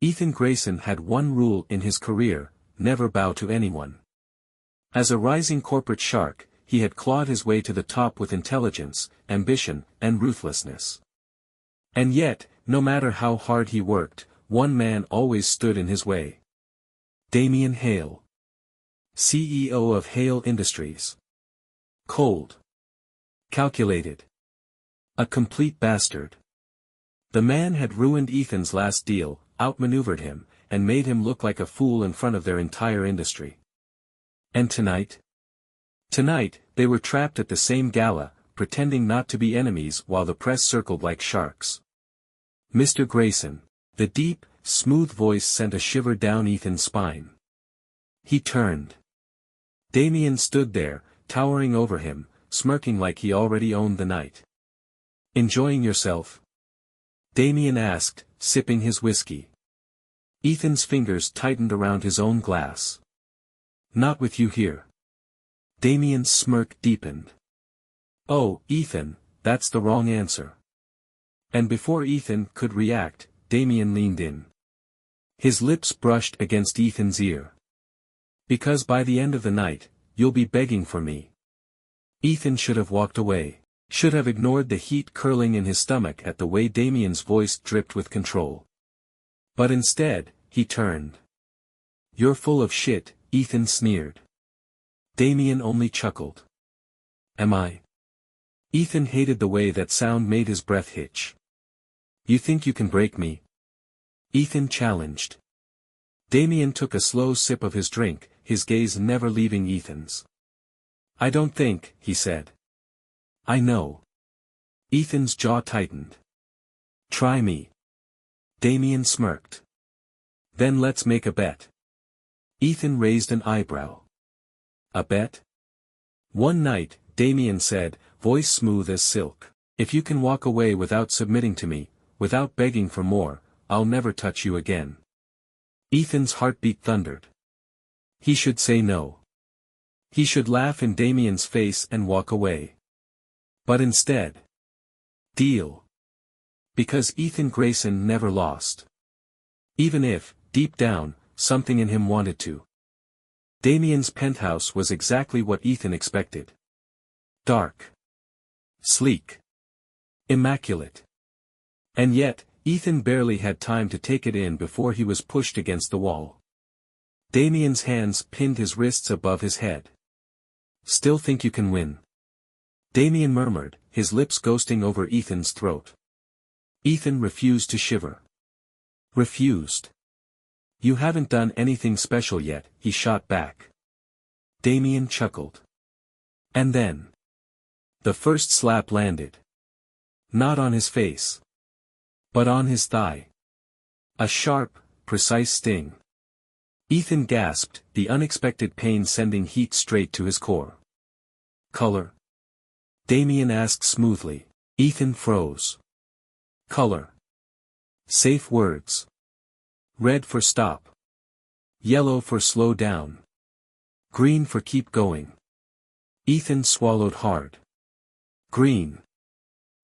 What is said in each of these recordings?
Ethan Grayson had one rule in his career: never bow to anyone. As a rising corporate shark, he had clawed his way to the top with intelligence, ambition, and ruthlessness. And yet, no matter how hard he worked, one man always stood in his way. Damian Hale, CEO of Hale Industries. Cold. Calculated. A complete bastard. The man had ruined Ethan's last deal, outmaneuvered him, and made him look like a fool in front of their entire industry. And tonight? Tonight, they were trapped at the same gala, pretending not to be enemies while the press circled like sharks. Mr. Grayson. The deep, smooth voice sent a shiver down Ethan's spine. He turned. Damian stood there, towering over him, smirking like he already owned the night. "Enjoying yourself?" Damian asked, sipping his whiskey. Ethan's fingers tightened around his own glass. "Not with you here." Damian's smirk deepened. "Oh, Ethan, that's the wrong answer." And before Ethan could react, Damian leaned in. His lips brushed against Ethan's ear. "Because by the end of the night, you'll be begging for me." Ethan should have walked away, should have ignored the heat curling in his stomach at the way Damian's voice dripped with control. But instead, he turned. "You're full of shit," Ethan sneered. Damian only chuckled. "Am I?" Ethan hated the way that sound made his breath hitch. "You think you can break me?" Ethan challenged. Damian took a slow sip of his drink, his gaze never leaving Ethan's. "I don't think," he said. "I know." Ethan's jaw tightened. "Try me." Damian smirked. "Then let's make a bet." Ethan raised an eyebrow. "A bet?" "One night," Damian said, voice smooth as silk. "If you can walk away without submitting to me, without begging for more, I'll never touch you again." Ethan's heartbeat thundered. He should say no. He should laugh in Damian's face and walk away. But instead. Deal. Because Ethan Grayson never lost. Even if, deep down, something in him wanted to. Damian's penthouse was exactly what Ethan expected. Dark. Sleek. Immaculate. And yet, Ethan barely had time to take it in before he was pushed against the wall. Damian's hands pinned his wrists above his head. "Still think you can win?" Damian murmured, his lips ghosting over Ethan's throat. Ethan refused to shiver. Refused. "You haven't done anything special yet," he shot back. Damian chuckled. And then. The first slap landed. Not on his face. But on his thigh. A sharp, precise sting. Ethan gasped, the unexpected pain sending heat straight to his core. "Color?" Damian asked smoothly. Ethan froze. "Color. Safe words. Red for stop. Yellow for slow down. Green for keep going." Ethan swallowed hard. "Green."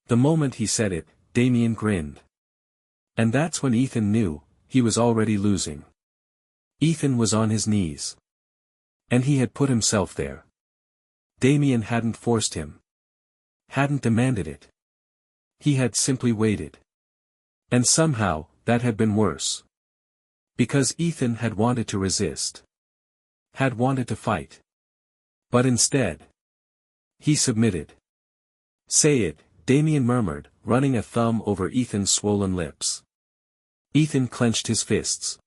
The moment he said it, Damian grinned. And that's when Ethan knew, he was already losing. Ethan was on his knees. And he had put himself there. Damian hadn't forced him. Hadn't demanded it. He had simply waited. And somehow, that had been worse. Because Ethan had wanted to resist. Had wanted to fight. But instead. He submitted. "Say it," Damian murmured, running a thumb over Ethan's swollen lips. Ethan clenched his fists.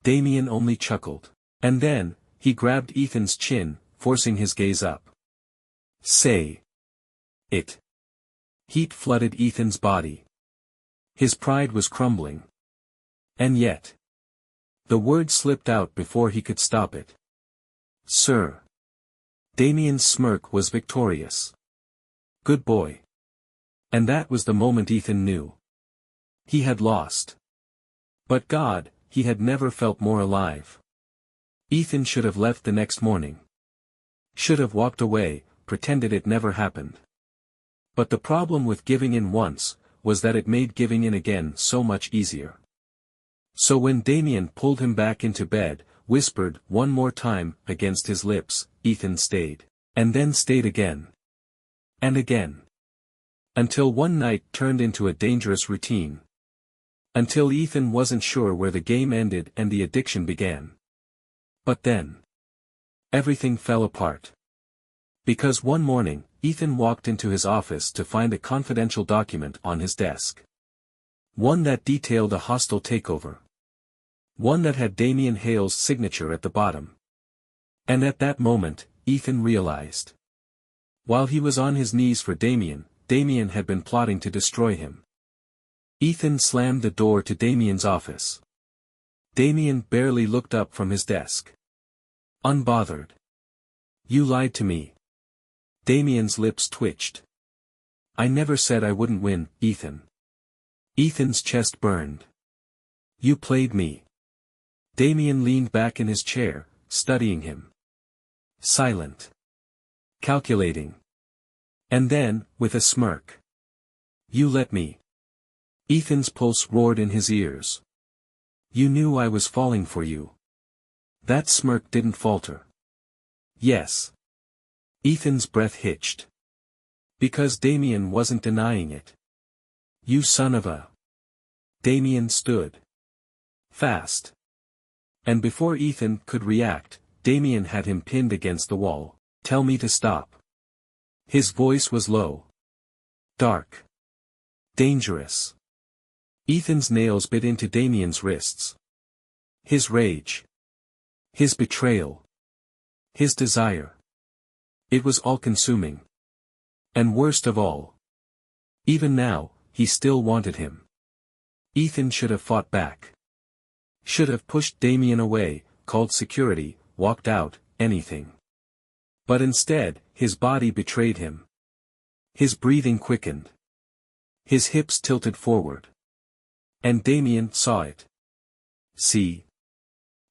Damian only chuckled. And then, he grabbed Ethan's chin, forcing his gaze up. "Say it." Heat flooded Ethan's body. His pride was crumbling. And yet. The word slipped out before he could stop it. "Sir." Damian's smirk was victorious. "Good boy." And that was the moment Ethan knew. He had lost. But God, he had never felt more alive. Ethan should have left the next morning. Should have walked away, pretended it never happened. But the problem with giving in once, was that it made giving in again so much easier. So when Damian pulled him back into bed, whispered one more time against his lips, Ethan stayed. And then stayed again. And again. Until one night turned into a dangerous routine. Until Ethan wasn't sure where the game ended and the addiction began. But then, everything fell apart. Because one morning, Ethan walked into his office to find a confidential document on his desk. One that detailed a hostile takeover. One that had Damian Hale's signature at the bottom. And at that moment, Ethan realized. While he was on his knees for Damian had been plotting to destroy him. Ethan slammed the door to Damian's office. Damian barely looked up from his desk. Unbothered. You lied to me. Damian's lips twitched. I never said I wouldn't win, Ethan. Ethan's chest burned. You played me. Damian leaned back in his chair, studying him. Silent. Calculating. And then, with a smirk. You let me. Ethan's pulse roared in his ears. You knew I was falling for you. That smirk didn't falter. Yes. Ethan's breath hitched. Because Damian wasn't denying it. You son of a. Damian stood. Fast. And before Ethan could react, Damian had him pinned against the wall. Tell me to stop. His voice was low. Dark. Dangerous. Ethan's nails bit into Damian's wrists. His rage. His betrayal. His desire. It was all-consuming. And worst of all. Even now, he still wanted him. Ethan should have fought back. Should have pushed Damian away, called security, walked out, anything. But instead, his body betrayed him. His breathing quickened. His hips tilted forward. And Damian saw it. See?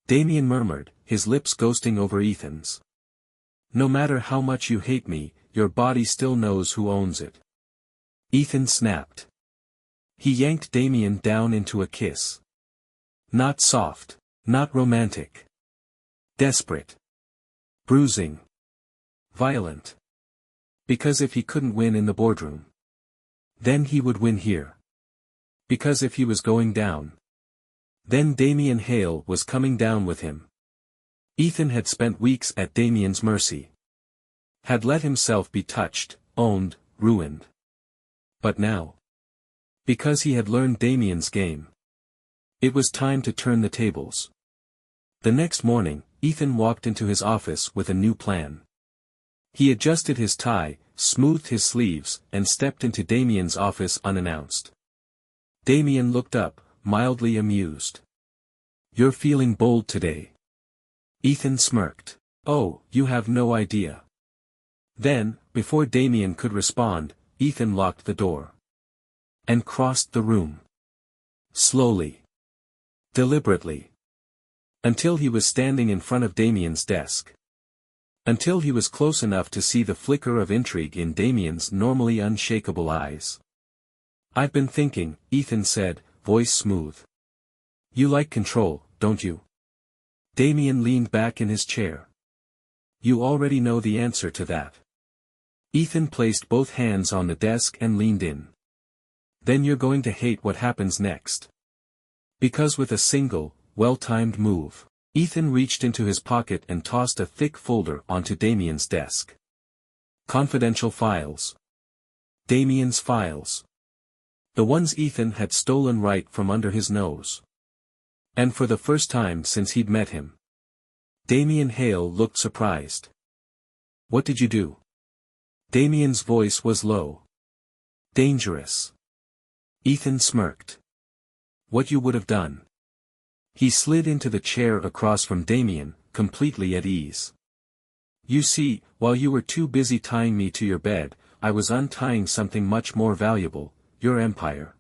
Damian murmured, his lips ghosting over Ethan's. No matter how much you hate me, your body still knows who owns it. Ethan snapped. He yanked Damian down into a kiss. Not soft, not romantic. Desperate. Bruising. Violent. Because if he couldn't win in the boardroom, then he would win here. Because if he was going down, then Damian Hale was coming down with him. Ethan had spent weeks at Damian's mercy. Had let himself be touched, owned, ruined. But now, because he had learned Damian's game, it was time to turn the tables. The next morning, Ethan walked into his office with a new plan. He adjusted his tie, smoothed his sleeves, and stepped into Damian's office unannounced. Damian looked up, mildly amused. You're feeling bold today. Ethan smirked. Oh, you have no idea. Then, before Damian could respond, Ethan locked the door. And crossed the room. Slowly. Deliberately. Until he was standing in front of Damian's desk. Until he was close enough to see the flicker of intrigue in Damian's normally unshakable eyes. I've been thinking, Ethan said, voice smooth. You like control, don't you? Damian leaned back in his chair. You already know the answer to that. Ethan placed both hands on the desk and leaned in. Then you're going to hate what happens next. Because with a single, well-timed move, Ethan reached into his pocket and tossed a thick folder onto Damian's desk. Confidential files. Damian's files. The ones Ethan had stolen right from under his nose. And for the first time since he'd met him, Damian Hale looked surprised. What did you do? Damian's voice was low. Dangerous. Ethan smirked. What you would have done. He slid into the chair across from Damian, completely at ease. You see, while you were too busy tying me to your bed, I was untying something much more valuable, your empire.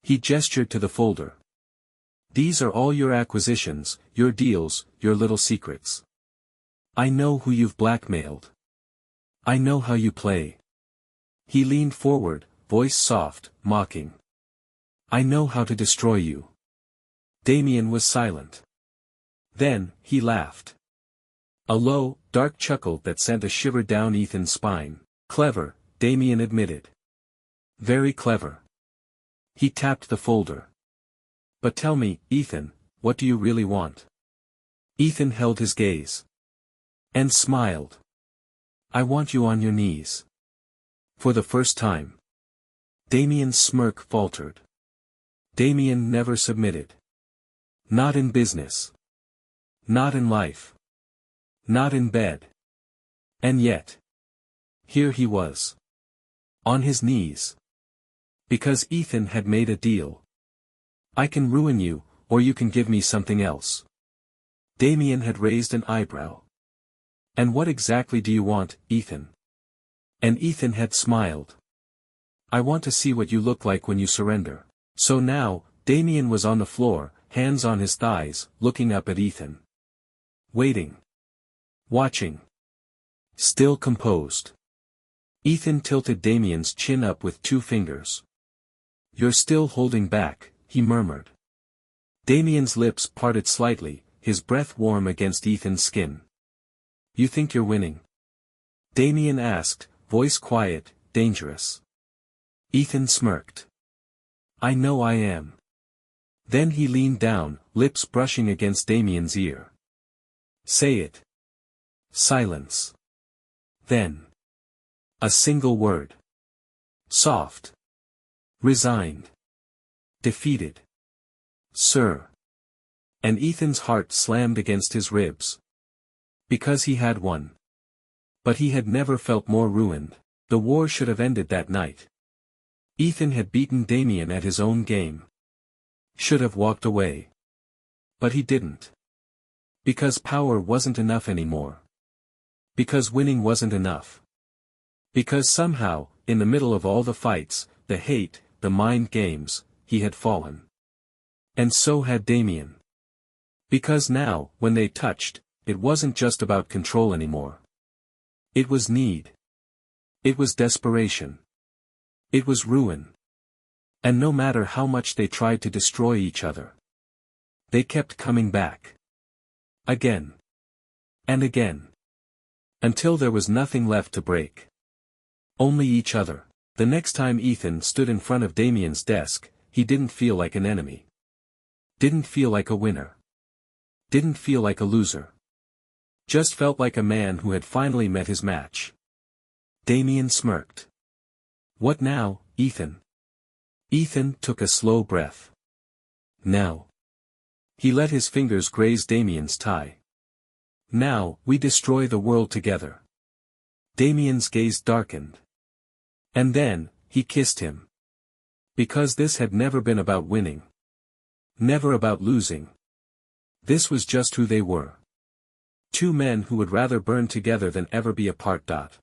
He gestured to the folder. These are all your acquisitions, your deals, your little secrets. I know who you've blackmailed. I know how you play. He leaned forward, voice soft, mocking. I know how to destroy you. Damian was silent. Then, he laughed. A low, dark chuckle that sent a shiver down Ethan's spine. Clever, Damian admitted. Very clever. He tapped the folder. But tell me, Ethan, what do you really want? Ethan held his gaze. And smiled. I want you on your knees. For the first time. Damian's smirk faltered. Damian never submitted. Not in business. Not in life. Not in bed. And yet. Here he was. On his knees. Because Ethan had made a deal. I can ruin you, or you can give me something else. Damian had raised an eyebrow. And what exactly do you want, Ethan? And Ethan had smiled. I want to see what you look like when you surrender. So now, Damian was on the floor, hands on his thighs, looking up at Ethan. Waiting. Watching. Still composed. Ethan tilted Damian's chin up with 2 fingers. You're still holding back, he murmured. Damian's lips parted slightly, his breath warm against Ethan's skin. You think you're winning? Damian asked, voice quiet, dangerous. Ethan smirked. I know I am. Then he leaned down, lips brushing against Damian's ear. Say it. Silence. Then. A single word. Soft. Resigned. Defeated. Sir. And Ethan's heart slammed against his ribs. Because he had won. But he had never felt more ruined. The war should have ended that night. Ethan had beaten Damian at his own game. Should have walked away. But he didn't. Because power wasn't enough anymore. Because winning wasn't enough. Because somehow, in the middle of all the fights, the hate, the mind games, he had fallen. And so had Damian. Because now, when they touched, it wasn't just about control anymore. It was need. It was desperation. It was ruin. And no matter how much they tried to destroy each other, they kept coming back. Again. And again. Until there was nothing left to break. Only each other. The next time Ethan stood in front of Damian's desk, he didn't feel like an enemy. Didn't feel like a winner. Didn't feel like a loser. Just felt like a man who had finally met his match. Damian smirked. What now, Ethan? Ethan took a slow breath. Now. He let his fingers graze Damian's tie. Now, we destroy the world together. Damian's gaze darkened. And then, he kissed him. Because this had never been about winning. Never about losing. This was just who they were. 2 men who would rather burn together than ever be apart.